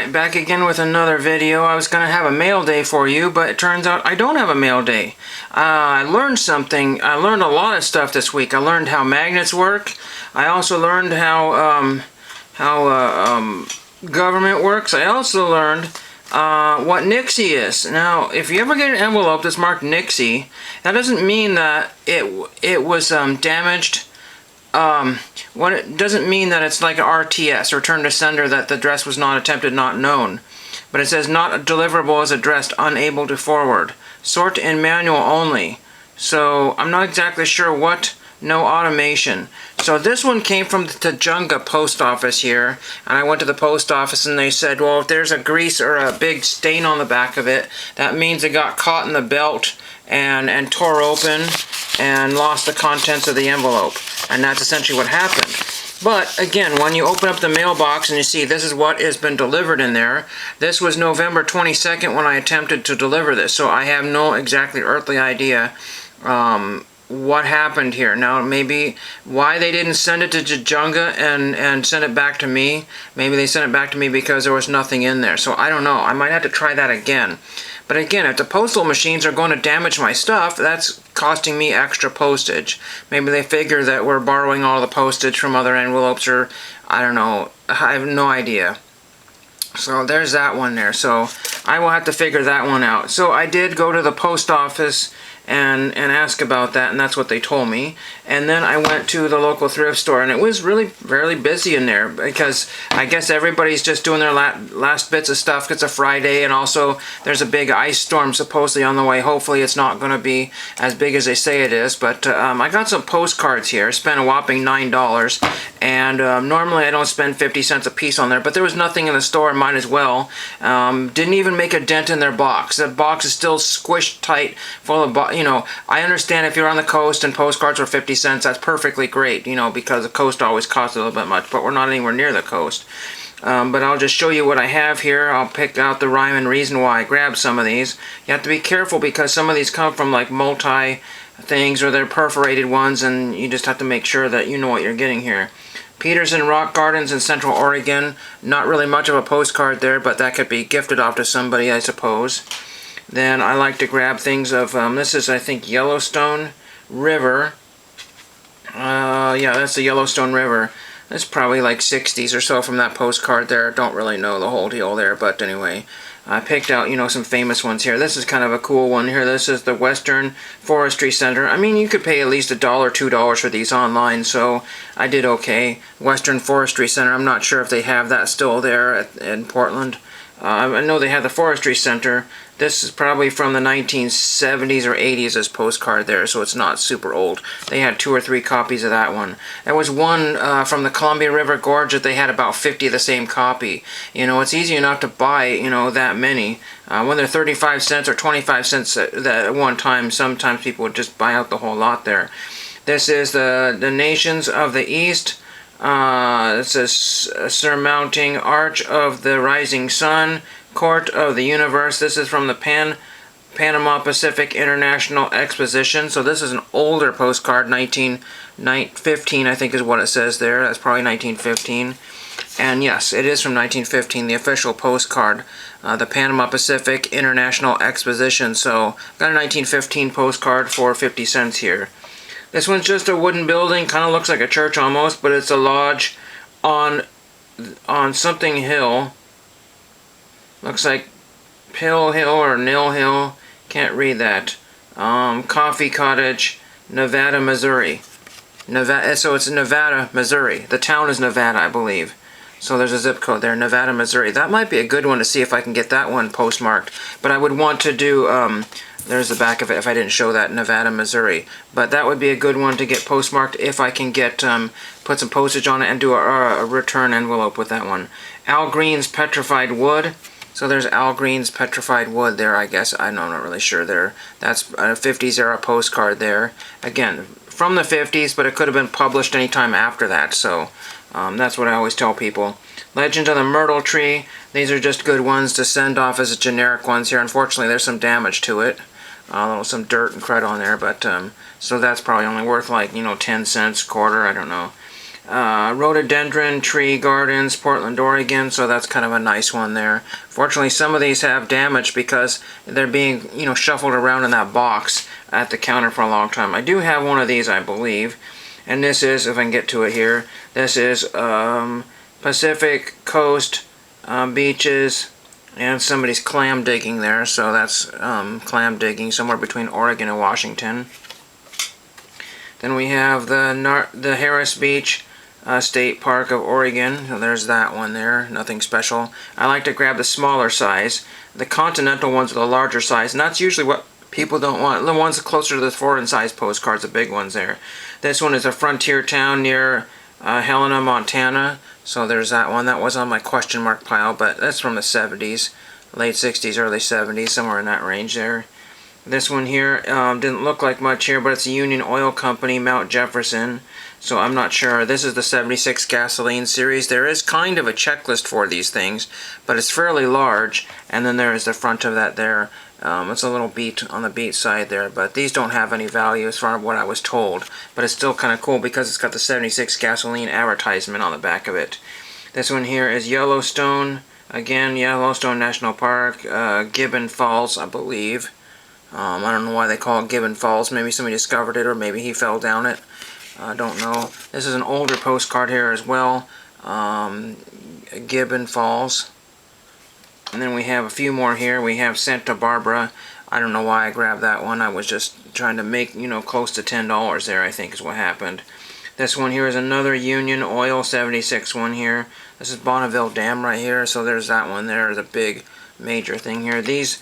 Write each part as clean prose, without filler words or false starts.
Alright, back again with another video. I was going to have a mail day for you, but it turns out I don't have a mail day. I learned something. I learned a lot of stuff this week. I learned how magnets work. I also learned how government works. I also learned what NIXIE is. Now, if you ever get an envelope that's marked NIXIE, that doesn't mean that it was damaged. What it doesn't mean that it's like an RTS, return to sender, that the address was not attempted, not known. But it says not deliverable as addressed, unable to forward. Sort in manual only. So I'm not exactly sure what, no automation. So this one came from the Tujunga post office here, and I went to the post office and they said, well, if there's a grease or a big stain on the back of it, that means it got caught in the belt and tore open and lost the contents of the envelope. And that's essentially what happened. But again, when you open up the mailbox and you see this is what has been delivered in there, this was November 22nd when I attempted to deliver this, so I have no exactly earthly idea what happened here. Now, maybe why they didn't send it to Tujunga and send it back to me. Maybe they sent it back to me because there was nothing in there. So I don't know. I might have to try that again. But again, if the postal machines are going to damage my stuff, that's costing me extra postage. Maybe they figure that we're borrowing all the postage from other envelopes, or I don't know. I have no idea. So there's that one there. So I will have to figure that one out. So I did go to the post office and ask about that, and that's what they told me. And then I went to the local thrift store, and it was really fairly busy in there because I guess everybody's just doing their last bits of stuff. It's a Friday, and also there's a big ice storm supposedly on the way. Hopefully it's not going to be as big as they say it is, but I got some postcards here. Spent a whopping $9, and normally I don't spend 50 cents a piece on there, but there was nothing in the store, might as well. Didn't even make a dent in their box. The box is still squished tight full of, you know, I understand if you're on the coast and postcards are 50 cents, that's perfectly great, you know, because the coast always costs a little bit much, but we're not anywhere near the coast. But I'll just show you what I have here. I'll pick out the rhyme and reason why I grabbed some of these. You have to be careful because some of these come from like multi things, or they're perforated ones, and you just have to make sure that you know what you're getting here. Peterson Rock Gardens in Central Oregon. Not really much of a postcard there, but that could be gifted off to somebody, I suppose. Then I like to grab things of, this is, I think, Yellowstone River. Yeah, that's the Yellowstone River. That's probably like 60s or so from that postcard there. Don't really know the whole deal there, but anyway. I picked out, you know, some famous ones here. This is kind of a cool one here. This is the Western Forestry Center. I mean, you could pay at least $1 or $2 for these online, so I did okay. Western Forestry Center. I'm not sure if they have that still there in Portland. I know they have the Forestry Center. This is probably from the 1970s or 80s, this postcard there, so it's not super old. They had 2 or 3 copies of that one. There was one from the Columbia River Gorge that they had about 50 of the same copy. You know, it's easy enough to buy, you know, that many. When they're 35 cents or 25 cents at one time, sometimes people would just buy out the whole lot there. This is the Nations of the East. This is Surmounting Arch of the Rising Sun, Court of the Universe. This is from the Panama Pacific International Exposition. So this is an older postcard, 1915, I think is what it says there. That's probably 1915. And yes, it is from 1915, the official postcard, the Panama Pacific International Exposition. So got a 1915 postcard for 50 cents here. This one's just a wooden building, kind of looks like a church almost, but it's a lodge on something hill. Looks like Pill Hill or Nil Hill, can't read that. Coffee Cottage, Nevada, Missouri. So it's Nevada, Missouri. The town is Nevada, I believe. So there's a zip code there, Nevada, Missouri. That might be a good one to see if I can get that one postmarked. But I would want to do, there's the back of it if I didn't show that, Nevada, Missouri. But that would be a good one to get postmarked if I can get, put some postage on it and do a return envelope with that one. Al Green's Petrified Wood. So there's Al Green's Petrified Wood there, I guess. I'm not really sure there. That's a 50s era postcard there. Again, from the 50s, but it could have been published anytime after that. So that's what I always tell people. Legend of the Myrtle Tree. These are just good ones to send off as generic ones here. Unfortunately, there's some damage to it. Some dirt and crud on there, but so that's probably only worth like, you know, 10 cents, quarter, I don't know. Rhododendron Tree Gardens, Portland, Oregon, so that's kind of a nice one there. Fortunately, some of these have damage because they're being, shuffled around in that box at the counter for a long time. I do have one of these, I believe, and this is, if I can get to it here, this is Pacific Coast Beaches, and somebody's clam digging there, so that's clam digging somewhere between Oregon and Washington. Then we have the Harris Beach State Park of Oregon. So there's that one there. Nothing special. I like to grab the smaller size. The continental ones are the larger size, and that's usually what people don't want. The ones closer to the foreign size postcards, the big ones there. This one is a frontier town near Helena, Montana. So there's that one. That was on my question mark pile, but that's from the 70s, late 60s, early 70s, somewhere in that range there. This one here didn't look like much here, but it's a Union Oil Company, Mount Jefferson. So I'm not sure. This is the 76 gasoline series. There is kind of a checklist for these things, but it's fairly large. And then there is the front of that there. It's a little beat on the beat side there, but these don't have any value as far as what I was told. But it's still kind of cool because it's got the 76 gasoline advertisement on the back of it. This one here is Yellowstone. Again, Yellowstone National Park, Gibbon Falls, I believe. I don't know why they call it Gibbon Falls. Maybe somebody discovered it, or maybe he fell down it. I don't know. This is an older postcard here as well. Gibbon Falls. And then we have a few more here. We have Santa Barbara. I don't know why I grabbed that one. I was just trying to make, close to $10 there, I think is what happened. This one here is another Union Oil 76 one here. This is Bonneville Dam right here. So there's that one there, the big major thing here. These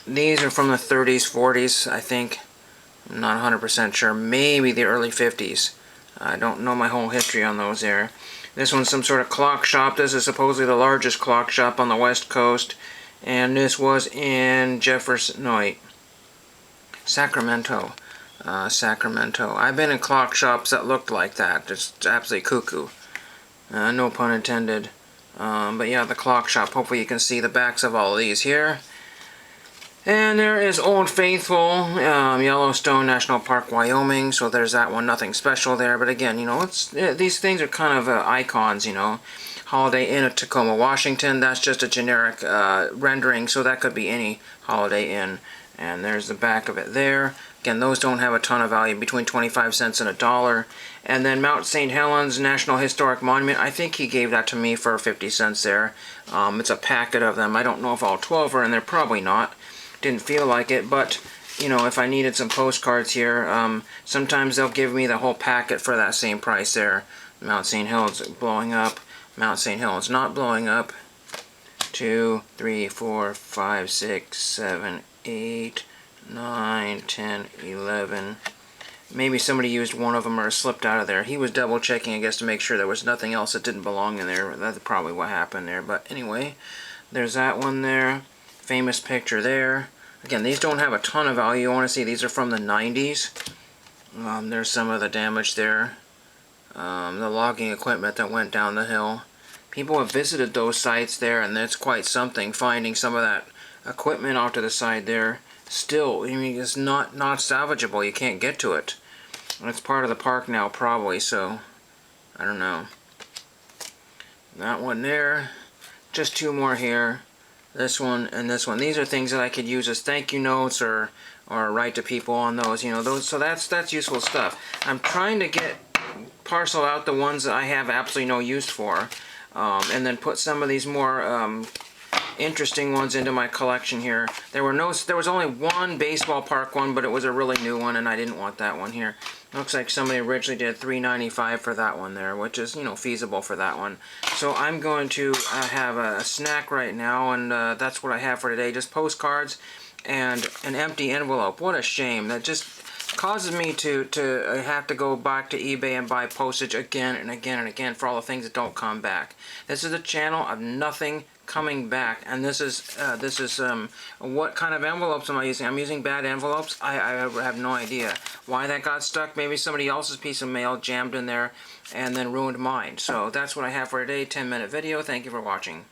are from the 30s, 40s, I think. I'm not 100% sure. Maybe the early 50s. I don't know my whole history on those there. This one's some sort of clock shop. This is supposedly the largest clock shop on the West Coast. And this was in Sacramento. Sacramento. I've been in clock shops that looked like that. Just absolutely cuckoo. No pun intended. But yeah, the clock shop. Hopefully you can see the backs of all of these here. And there is Old Faithful, Yellowstone National Park, Wyoming. So there's that one. Nothing special there. But again, these things are kind of icons, Holiday Inn of Tacoma, Washington. That's just a generic rendering, so that could be any Holiday Inn. And there's the back of it there. Again, those don't have a ton of value, between 25 cents and $1. And then Mount St. Helens National Historic Monument. I think he gave that to me for 50 cents there. It's a packet of them. I don't know if all 12 are in there. Probably not. Didn't feel like it, but if I needed some postcards here, sometimes they'll give me the whole packet for that same price there. Mount St. Helens blowing up. Mount St. Helens not blowing up. 2, 3, 4, 5, 6, 7, 8, 9, 10, 11. Maybe somebody used one of them or slipped out of there. He was double checking, I guess, to make sure there was nothing else that didn't belong in there. That's probably what happened there. But anyway, there's that one there. Famous picture there. Again, these don't have a ton of value. You want to see these are from the 90s. There's some of the damage there. The logging equipment that went down the hill. People have visited those sites there, and it's quite something finding some of that equipment off to the side there. Still, it's not salvageable. You can't get to it. And it's part of the park now, probably, so I don't know. That one there. Just two more here. This one and this one. These are things that I could use as thank you notes or write to people on those. So that's useful stuff. I'm trying to parcel out the ones that I have absolutely no use for, and then put some of these more interesting ones into my collection here. There was only one baseball park one, but it was a really new one, and I didn't want that one here. Looks like somebody originally did $3.95 for that one there, which is feasible for that one. So I'm going to have a snack right now, and that's what I have for today. Just postcards and an empty envelope. What a shame. That just causes me to have to go back to eBay and buy postage again and again and again for all the things that don't come back. This is a channel of nothing coming back, and this is what kind of envelopes am I using? I'm using bad envelopes. I have no idea why that got stuck. Maybe somebody else's piece of mail jammed in there and then ruined mine. So that's what I have for today. 10-minute video. Thank you for watching.